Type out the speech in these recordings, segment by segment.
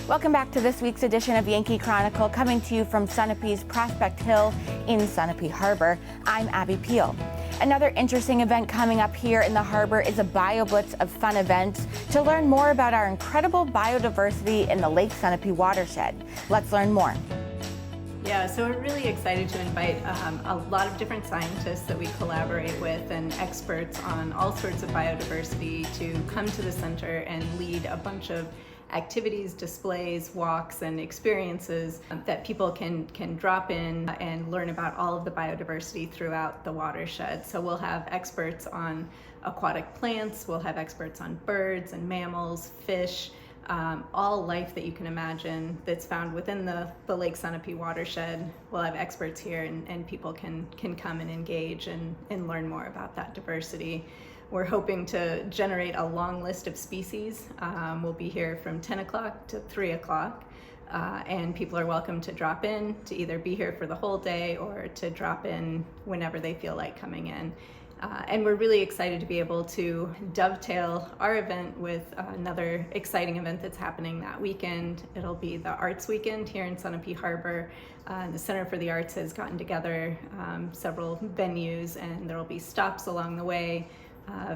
Welcome back to this week's edition of Yankee Chronicle, coming to you from Sunapee's Prospect Hill in Sunapee Harbor. I'm Abby Peel. Another interesting event coming up here in the harbor is a BioBlitz of fun events to learn more about our incredible biodiversity in the Lake Sunapee watershed. Let's learn more. Yeah, so we're really excited to invite a lot of different scientists that we collaborate with and experts on all sorts of biodiversity to come to the center and lead a bunch of activities, displays, walks, and experiences that people can drop in and learn about all of the biodiversity throughout the watershed. So we'll have experts on aquatic plants, we'll have experts on birds and mammals, fish, all life that you can imagine that's found within the Lake Sunapee watershed. We'll have experts here and people can come and engage and learn more about that diversity. We're hoping to generate a long list of species. We'll be here from 10 o'clock to 3 o'clock, and people are welcome to drop in, to either be here for the whole day or to drop in whenever they feel like coming in. And we're really excited to be able to dovetail our event with another exciting event that's happening that weekend. It'll be the Arts Weekend here in Sunapee Harbor. The Center for the Arts has gotten together several venues, and there'll be stops along the way.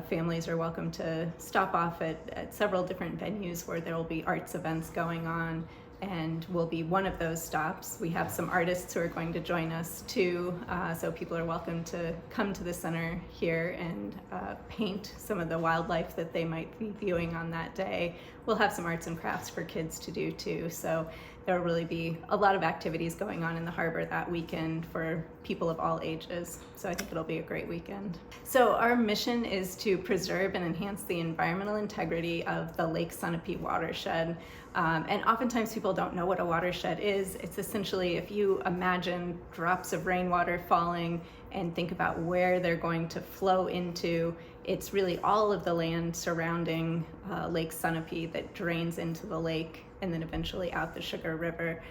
Families are welcome to stop off at several different venues where there will be arts events going on, and will be one of those stops. We have some artists who are going to join us too, so people are welcome to come to the center here and paint some of the wildlife that they might be viewing on that day. We'll have some arts and crafts for kids to do too, so there will really be a lot of activities going on in the harbor that weekend for people of all ages. So I think it'll be a great weekend. So our mission is to preserve and enhance the environmental integrity of the Lake Sunapee watershed. And oftentimes people don't know what a watershed is. It's essentially, if you imagine drops of rainwater falling and think about where they're going to flow into, it's really all of the land surrounding Lake Sunapee that drains into the lake and then eventually out the Sugar River.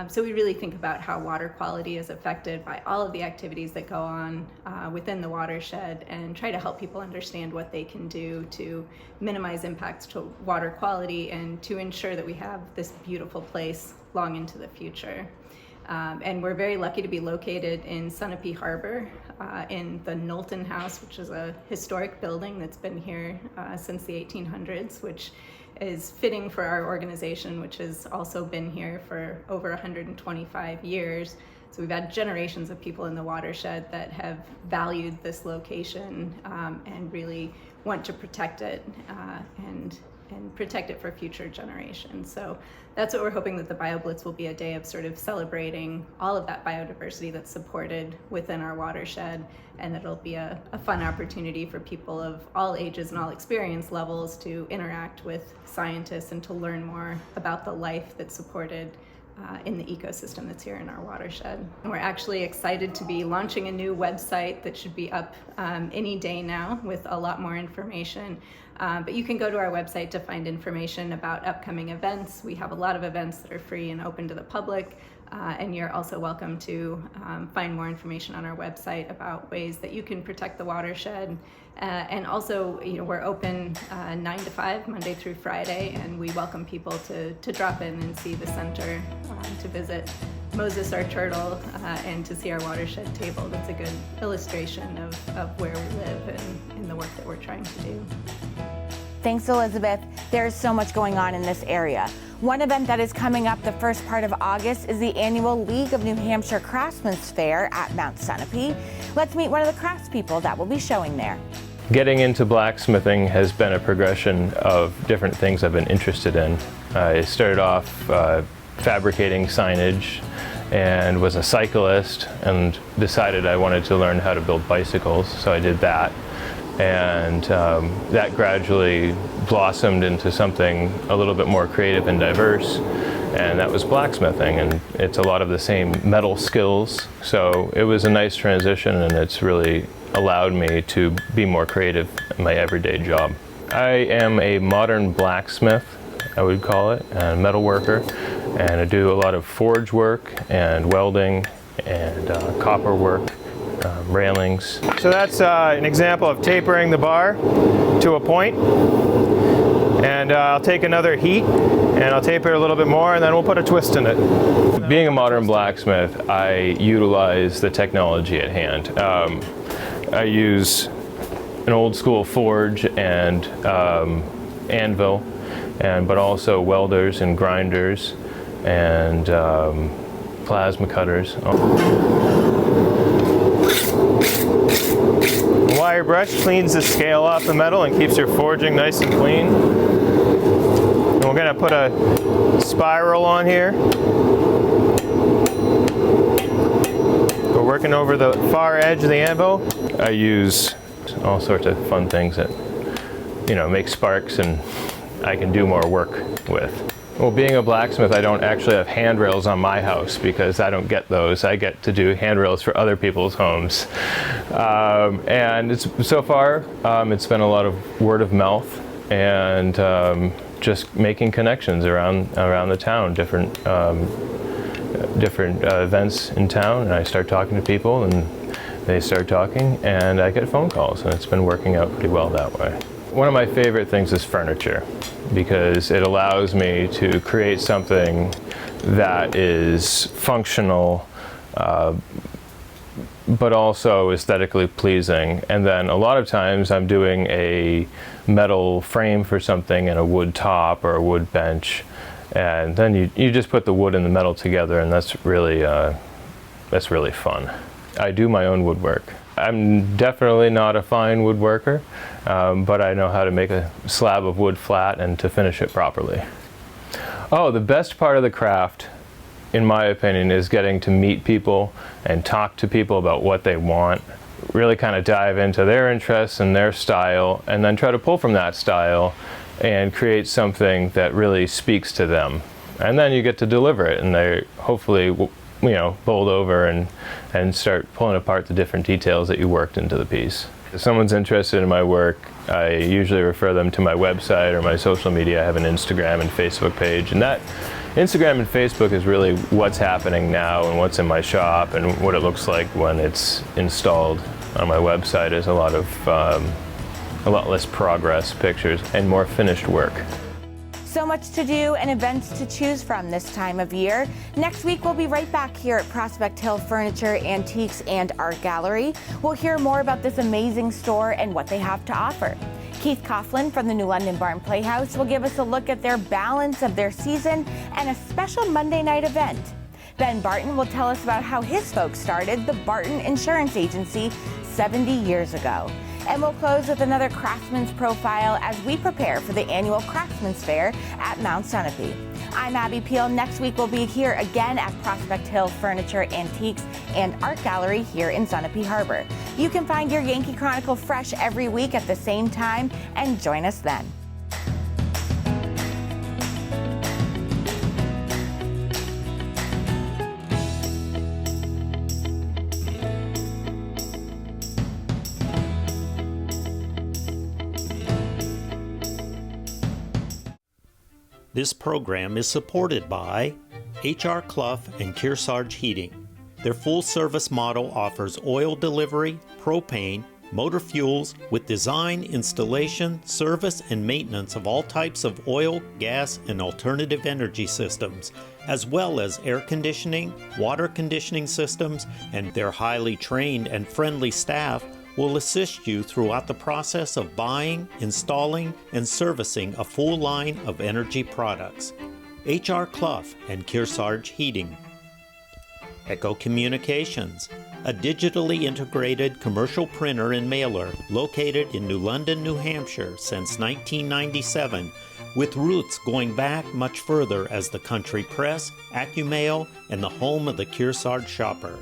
So we really think about how water quality is affected by all of the activities that go on within the watershed, and try to help people understand what they can do to minimize impacts to water quality and to ensure that we have this beautiful place long into the future. And we're very lucky to be located in Sunapee Harbor in the Knowlton House, which is a historic building that's been here since the 1800s, which is fitting for our organization, which has also been here for over 125 years. So we've had generations of people in the watershed that have valued this location and really want to protect it and protect it for future generations. So that's what we're hoping, that the BioBlitz will be a day of sort of celebrating all of that biodiversity that's supported within our watershed, and it'll be a fun opportunity for people of all ages and all experience levels to interact with scientists and to learn more about the life that's supported in the ecosystem that's here in our watershed. And we're actually excited to be launching a new website that should be up any day now with a lot more information. But you can go to our website to find information about upcoming events. We have a lot of events that are free and open to the public, and you're also welcome to find more information on our website about ways that you can protect the watershed. And also, we're open 9 to 5, Monday through Friday, and we welcome people to drop in and see the center, to visit Moses, our turtle, and to see our watershed table. That's a good illustration of where we live and the work that we're trying to do. Thanks, Elizabeth. There's so much going on in this area. One event that is coming up the first part of August is the annual League of New Hampshire Craftsmen's Fair at Mount Sunapee. Let's meet one of the craftspeople that will be showing there. Getting into blacksmithing has been a progression of different things I've been interested in. I started off fabricating signage and was a cyclist, and decided I wanted to learn how to build bicycles, so I did that. And that gradually blossomed into something a little bit more creative and diverse, and that was blacksmithing, and it's a lot of the same metal skills, so it was a nice transition, and it's really allowed me to be more creative in my everyday job. I am a modern blacksmith, I would call it, and metal worker, and I do a lot of forge work and welding and copper work. Railings. So that's an example of tapering the bar to a point, And I'll take another heat and I'll tape it a little bit more, and then we'll put a twist in it. Being a modern blacksmith, I utilize the technology at hand. I use an old school forge and anvil, but also welders and grinders and plasma cutters. The wire brush cleans the scale off the metal and keeps your forging nice and clean. And we're going to put a spiral on here. We're working over the far edge of the anvil. I use all sorts of fun things that, make sparks and I can do more work with. Well, being a blacksmith, I don't actually have handrails on my house because I don't get those. I get to do handrails for other people's homes. And so far, it's been a lot of word of mouth and just making connections around the town, different events in town, and I start talking to people and they start talking and I get phone calls, and it's been working out pretty well that way. One of my favorite things is furniture, because it allows me to create something that is functional but also aesthetically pleasing. And then a lot of times I'm doing a metal frame for something and a wood top or a wood bench, and then you just put the wood and the metal together, and that's really fun. I do my own woodwork. I'm definitely not a fine woodworker, but I know how to make a slab of wood flat and to finish it properly. Oh, the best part of the craft, in my opinion, is getting to meet people and talk to people about what they want, really kind of dive into their interests and their style, and then try to pull from that style and create something that really speaks to them. And then you get to deliver it, and they hopefully bowled over and start pulling apart the different details that you worked into the piece. If someone's interested in my work, I usually refer them to my website or my social media. I have an Instagram and Facebook page, and that Instagram and Facebook is really what's happening now and what's in my shop, and what it looks like when it's installed. On my website is a lot less progress pictures and more finished work. So much to do and events to choose from this time of year. Next week, we'll be right back here at Prospect Hill Furniture, Antiques, and Art Gallery. We'll hear more about this amazing store and what they have to offer. Keith Coughlin from the New London Barn Playhouse will give us a look at their balance of their season and a special Monday night event. Ben Barton will tell us about how his folks started the Barton Insurance Agency 70 years ago. And we'll close with another Craftsman's Profile as we prepare for the annual Craftsman's Fair at Mount Sunapee. I'm Abby Peel. Next week we'll be here again at Prospect Hill Furniture, Antiques, and Art Gallery here in Sunapee Harbor. You can find your Yankee Chronicle fresh every week at the same time, and join us then. This program is supported by H.R. Clough and Kearsarge Heating. Their full-service model offers oil delivery, propane, motor fuels with design, installation, service, and maintenance of all types of oil, gas, and alternative energy systems, as well as air conditioning, water conditioning systems, and their highly trained and friendly staff will assist you throughout the process of buying, installing, and servicing a full line of energy products. H.R. Clough and Kearsarge Heating. Echo Communications, a digitally integrated commercial printer and mailer located in New London, New Hampshire since 1997, with roots going back much further as the country press, AccuMail, and the home of the Kearsarge shopper.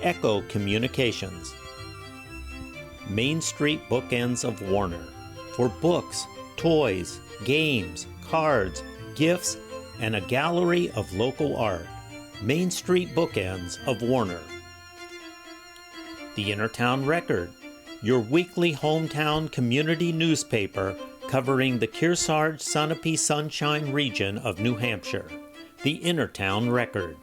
Echo Communications. Main Street Bookends of Warner, for books, toys, games, cards, gifts, and a gallery of local art. Main Street Bookends of Warner. The Innertown Record, your weekly hometown community newspaper covering the Kearsarge Sunapee Sunshine region of New Hampshire. The Innertown Record.